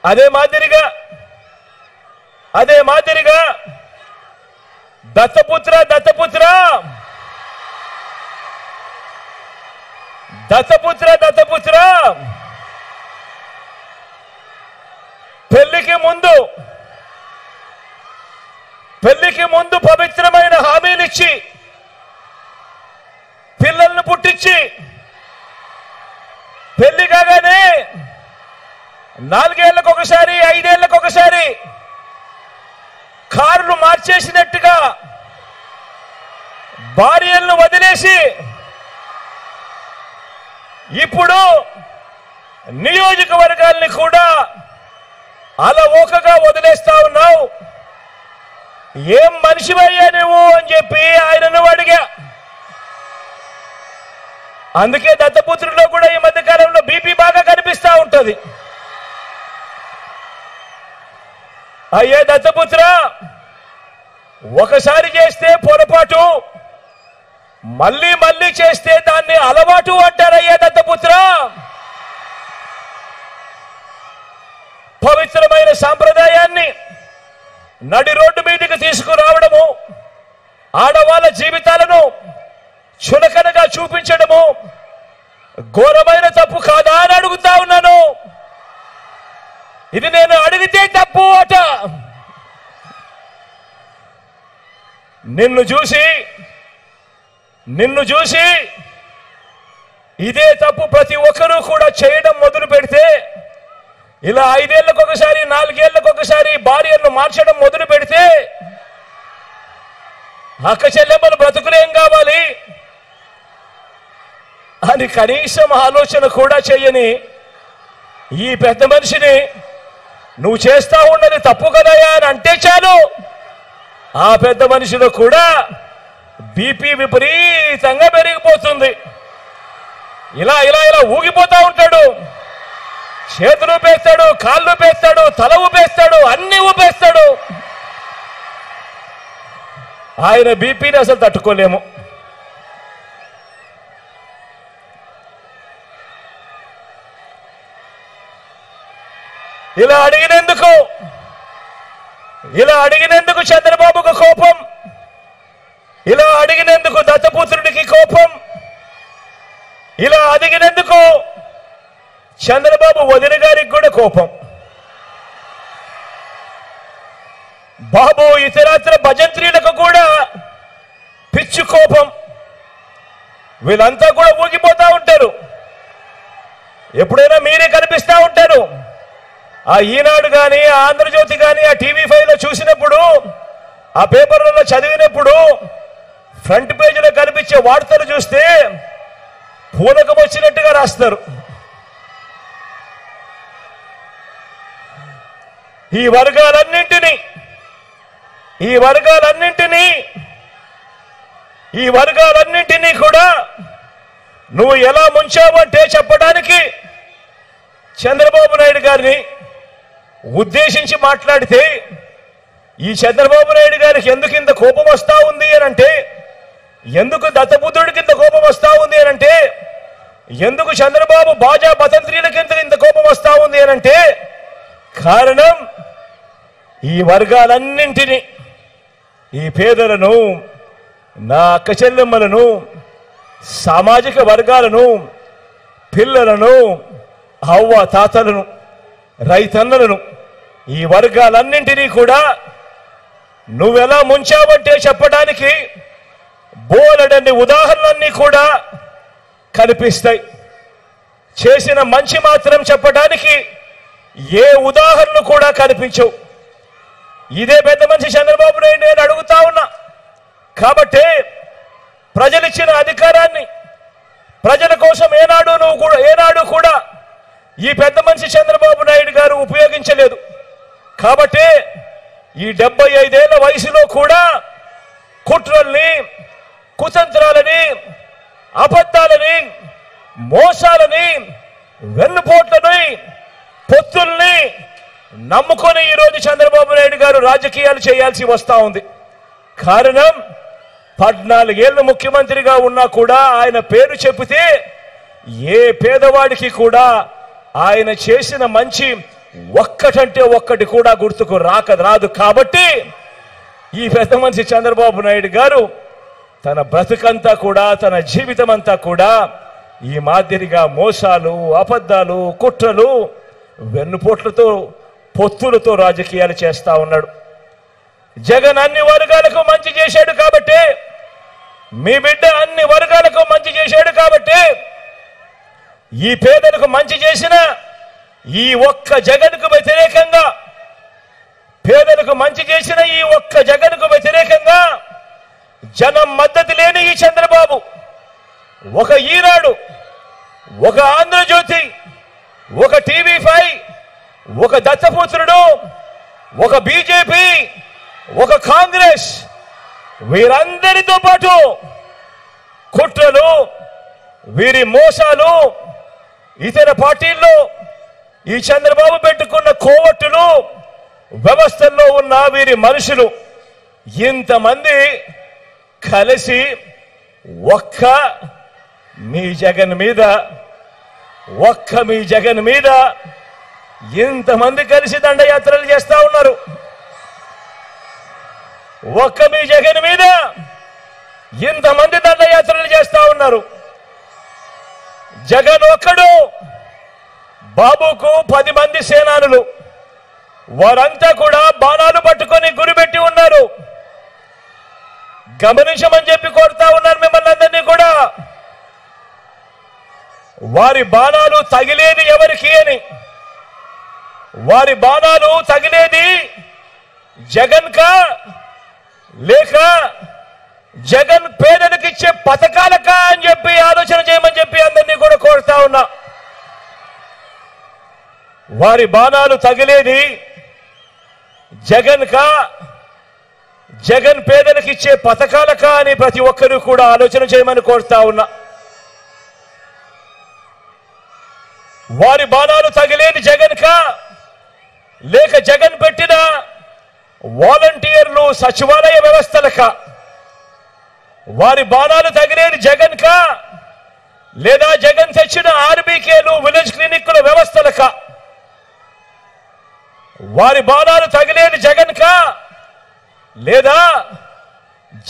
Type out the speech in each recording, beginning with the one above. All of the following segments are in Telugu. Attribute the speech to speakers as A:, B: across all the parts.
A: అదే మాదిరిగా దత్తపుత్ర పెళ్లికి ముందు పవిత్రమైన హామీలిచ్చి పిల్లలను పుట్టించి పెళ్లి కాగానే 4 ఏళ్లకు ఒకసారి 5 ఏళ్లకు ఒకసారి కారులు మార్చేసినట్టుగా భార్యలను వదిలేసి ఇప్పుడు నియోజకవర్గాల్ని కూడా అలవోకగా వదిలేస్తా ఉన్నావు. ఏం మనిషివయ్యా నువ్వు అని చెప్పి ఆయనను అడిగా. అందుకే దత్తపుత్రుల్లో కూడా ఈ మధ్య కాలంలో బీపీ బాగా కనిపిస్తా ఉంటది. అయ్యే దత్తపుత్ర, ఒకసారి చేస్తే పొరపాటు, మళ్ళీ మళ్ళీ చేస్తే దాన్ని అలవాటు అంటారయ్యా దత్తపుత్ర. పవిత్రమైన సాంప్రదాయాన్ని నడి రోడ్డు మీదకి తీసుకురావడము, ఆడవాళ్ళ జీవితాలను చులకనగా చూపించడము ఘోరమైన తప్పు కాదా అని అడుగుతా ఉన్నాను. ఇది నేను అడిగితే తప్పు అట. నిన్ను చూసి ఇదే తప్పు ప్రతి ఒక్కరూ కూడా చేయడం మొదలు పెడితే, ఇలా 5 ఏళ్లకు ఒకసారి 4 ఏళ్లకు ఒకసారి భార్యలను మార్చడం మొదలు పెడితే అక్క చెల్లెమ్మలు బ్రతుకులేం కావాలి అని కనీసం ఆలోచన కూడా చెయ్యని ఈ పెద్ద మనిషిని నువ్వు చేస్తా ఉన్నది తప్పు కదయా అని అంటే చాలు, ఆ పెద్ద మనిషిలో కూడా బీపీ విపరీతంగా పెరిగిపోతుంది. ఇలా ఇలా ఇలా ఊగిపోతా ఉంటాడు. చేతులు ఊపేస్తాడు, కాళ్ళు ఊపేస్తాడు, తల ఊపేస్తాడు, అన్ని ఊపేస్తాడు. ఆయన బీపీని అసలు తట్టుకోలేము. ఇలా అడిగినందుకు చంద్రబాబుకు కోపం, ఇలా అడిగినందుకు దత్తపుత్రుడికి కోపం, ఇలా అడిగినందుకు చంద్రబాబు వదిన గారికి కూడా కోపం. బాబు ఇతరత్ర భజంత్రీలకు కూడా పిచ్చి కోపం. వీళ్ళంతా కూడా ఊగిపోతా ఉంటారు. ఎప్పుడైనా మీరే కనిపిస్తా ఉంటారు. ఆ ఈనాడు కానీ, ఆ ఆంధ్రజ్యోతి కానీ, ఆ టీవీ5లో చూసినప్పుడు, ఆ పేపర్లలో చదివినప్పుడు ఫ్రంట్ పేజీలో కనిపించే వార్తలు చూస్తే పూనకం వచ్చినట్టుగా రాస్తారు. ఈ వర్గాలన్నింటినీ కూడా నువ్వు ఎలా ముంచావంటే చెప్పడానికి చంద్రబాబు నాయుడు గారిని ఉద్దేశించి మాట్లాడితే, ఈ చంద్రబాబు నాయుడు గారికి ఎందుకు ఇంత కోపం వస్తా ఉంది అని అంటే, ఎందుకు దత్తపుత్రుడికి ఇంత కోపం వస్తా ఉంది అని అంటే, ఎందుకు చంద్రబాబు బాజా భతంత్రీలకి ఇంత కోపం వస్తా ఉంది అని అంటే, కారణం ఈ వర్గాలన్నింటినీ, ఈ పేదలను, నా అక్క చెల్లెమ్మలను, సామాజిక వర్గాలను, పిల్లలను, అవ్వ తాతలను, రైతన్నలను, ఈ వర్గాలన్నింటినీ కూడా నువ్వెలా ముంచావంటే చెప్పడానికి బోలెడన్ని ఉదాహరణలన్నీ కూడా కనిపిస్తాయి. చేసిన మంచి మాత్రం చెప్పడానికి ఏ ఉదాహరణలు కూడా కనిపించవు. ఇదే పెద్ద మనిషి చంద్రబాబు నాయుడు నేను అడుగుతా ఉన్నా. కాబట్టి ప్రజలిచ్చిన అధికారాన్ని ప్రజల కోసం ఏనాడు కూడా ఈ పెద్ద మనిషి చంద్రబాబు నాయుడు గారు ఉపయోగించలేదు. కాబట్టి ఈ 75 ఏళ్ల వయసులో కూడా కుట్రల్ని, కుతంత్రాలని, అబద్ధాలని, మోసాలని, వెన్నుపోట్లని, పొత్తుల్ని నమ్ముకొని ఈరోజు చంద్రబాబు నాయుడు గారు రాజకీయాలు చేయాల్సి వస్తా ఉంది. కారణం 14 ఏళ్ళు ముఖ్యమంత్రిగా ఉన్నా కూడా ఆయన పేరు చెబితే ఏ పేదవాడికి కూడా ఆయన చేసిన మంచి ఒక్కటంటే ఒక్కటి కూడా గుర్తుకు రాదు. కాబట్టి ఈ పెద్ద మనిషి చంద్రబాబు నాయుడు గారు తన బ్రతుకంతా కూడా, తన జీవితం అంతా కూడా ఈ మాదిరిగా మోసాలు, అబద్ధాలు, కుట్రలు, వెన్నుపోట్లతో, పొత్తులతో రాజకీయాలు చేస్తా ఉన్నాడు. జగన్ అన్ని వర్గాలకు మంచి చేశాడు కాబట్టి, మీ బిడ్డ అన్ని వర్గాలకు మంచి చేశాడు కాబట్టి, ఈ పేదలకు మంచి చేసిన ఈ ఒక్క జగన్కు వ్యతిరేకంగా, పేదలకు మంచి చేసిన ఈ ఒక్క జగన్కు వ్యతిరేకంగా జనం మద్దతు లేని ఈ చంద్రబాబు ఒక ఈనాడు, ఒక ఆంధ్రజ్యోతి, ఒక టీవీ5, ఒక దత్తపుత్రుడు, ఒక బీజేపీ, ఒక కాంగ్రెస్, వీరందరితో పాటు కుట్రలు, వీరి మోసాలు, ఇతర పార్టీల్లో ఈ చంద్రబాబు పెట్టుకున్న కోవట్టులు, వ్యవస్థల్లో ఉన్న వీరి మనుషులు ఇంతమంది కలిసి ఒక్క మీ జగన్ మీద ఇంతమంది కలిసి దండయాత్రలు చేస్తా ఉన్నారు. ఒక్క మీ జగన్ మీద ఇంతమంది దండయాత్రలు చేస్తా ఉన్నారు. జగన్ ఒక్కడు, బాబుకు 10 మంది సేనానులు, వారంతా కూడా బాణాలు పట్టుకొని గురిపెట్టి ఉన్నారు. గమనించమని చెప్పి కోరుతా ఉన్నారు మిమ్మల్ని అందరినీ కూడా. వారి బాణాలు తగిలేది ఎవరికి అని, వారి బాణాలు తగిలేది జగన్ కా లేక జగన్ పేదలకు ఇచ్చే పథకాలకా అని చెప్పి ఆలోచన చేయమని చెప్పి అందరినీ కూడా కోరుతా ఉన్నా. వారి బాణాలు తగిలేది జగన్ కా, జగన్ పేదలకు ఇచ్చే పథకాలకా అని ప్రతి ఒక్కరూ కూడా ఆలోచన చేయమని కోరుతా ఉన్నా. వారి బాణాలు తగిలేది జగన్ కా లేక జగన్ పెట్టిన వాలంటీర్లు సచివాలయ వ్యవస్థలకా? వారి బాణాలు తగిలేది జగన్ కా లేదా జగన్ తెచ్చిన ఆర్బీకేలు, విలేజ్ క్లినిక్ల వ్యవస్థలకా? వారి బాణాలు తగిలేది జగన్ కా లేదా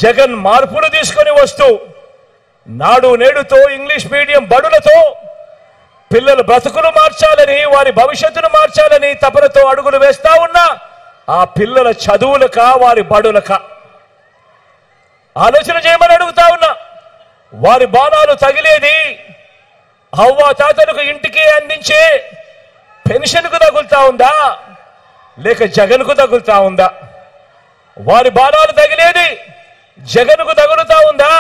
A: జగన్ మార్పులు తీసుకొని వస్తూ నాడు నేడుతో, ఇంగ్లీష్ మీడియం బడులతో పిల్లల బ్రతుకులు మార్చాలని, వారి భవిష్యత్తును మార్చాలని తపనతో అడుగులు వేస్తా ఉన్నా ఆ పిల్లల చదువులకా, వారి బడులకా? ఆలోచన చేయమని అడుగుతా ఉన్నా. వారి బాణాలు తగిలేది అవ్వ తాతలకు ఇంటికి అందించే పెన్షన్కు తగులుతా ఉందా లేక జగన్కు తగులుతా ఉందా? వారి బాణాలు తగిలేది జగన్కు తగులుతా ఉందా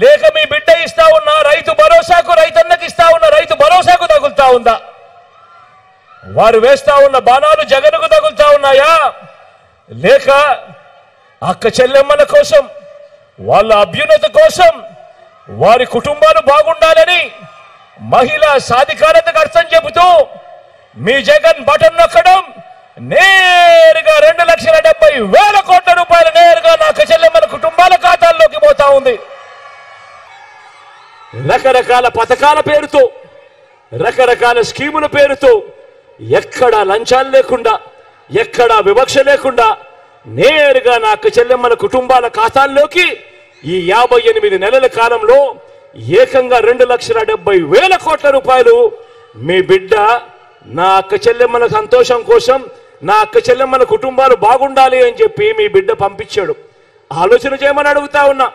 A: లేక మీ బిడ్డ ఇస్తా ఉన్న రైతు భరోసాకు, రైతన్నకి ఇస్తా ఉన్న రైతు భరోసాకు తగులుతా ఉందా? వారు వేస్తా ఉన్న బాణాలు జగన్కు తగులుతా ఉన్నాయా లేక అక్క చెల్లెమ్మల కోసం, వాళ్ళ అభ్యున్నత కోసం, వారి కుటుంబాలు బాగుండాలని, మహిళా సాధికారతకు అర్థం చెబుతూ మీ జగన్ బటన్ నొక్కడం నేరుగా 2,70,000 కోట్ల రూపాయలు నేరుగా నా అక్క చెల్లెమ్మల కుటుంబాల ఖాతాల్లోకి పోతా ఉంది. రకరకాల పథకాల పేరుతో, రకరకాల స్కీముల పేరుతో ఎక్కడా లంచాలు లేకుండా, ఎక్కడా వివక్ష లేకుండా నేరుగా నా అక్క చెల్లెమ్మల కుటుంబాల ఖాతాల్లోకి ఈ 58 నెలల కాలంలో ఏకంగా 2,70,000 కోట్ల రూపాయలు మీ బిడ్డ నా అక్క చెల్లెమ్మల సంతోషం కోసం, నా అక్క చెల్లెమ్మల కుటుంబాలు బాగుండాలి అని చెప్పి మీ బిడ్డ పంపించాడు. ఆలోచన చేయమని అడుగుతా ఉన్నా.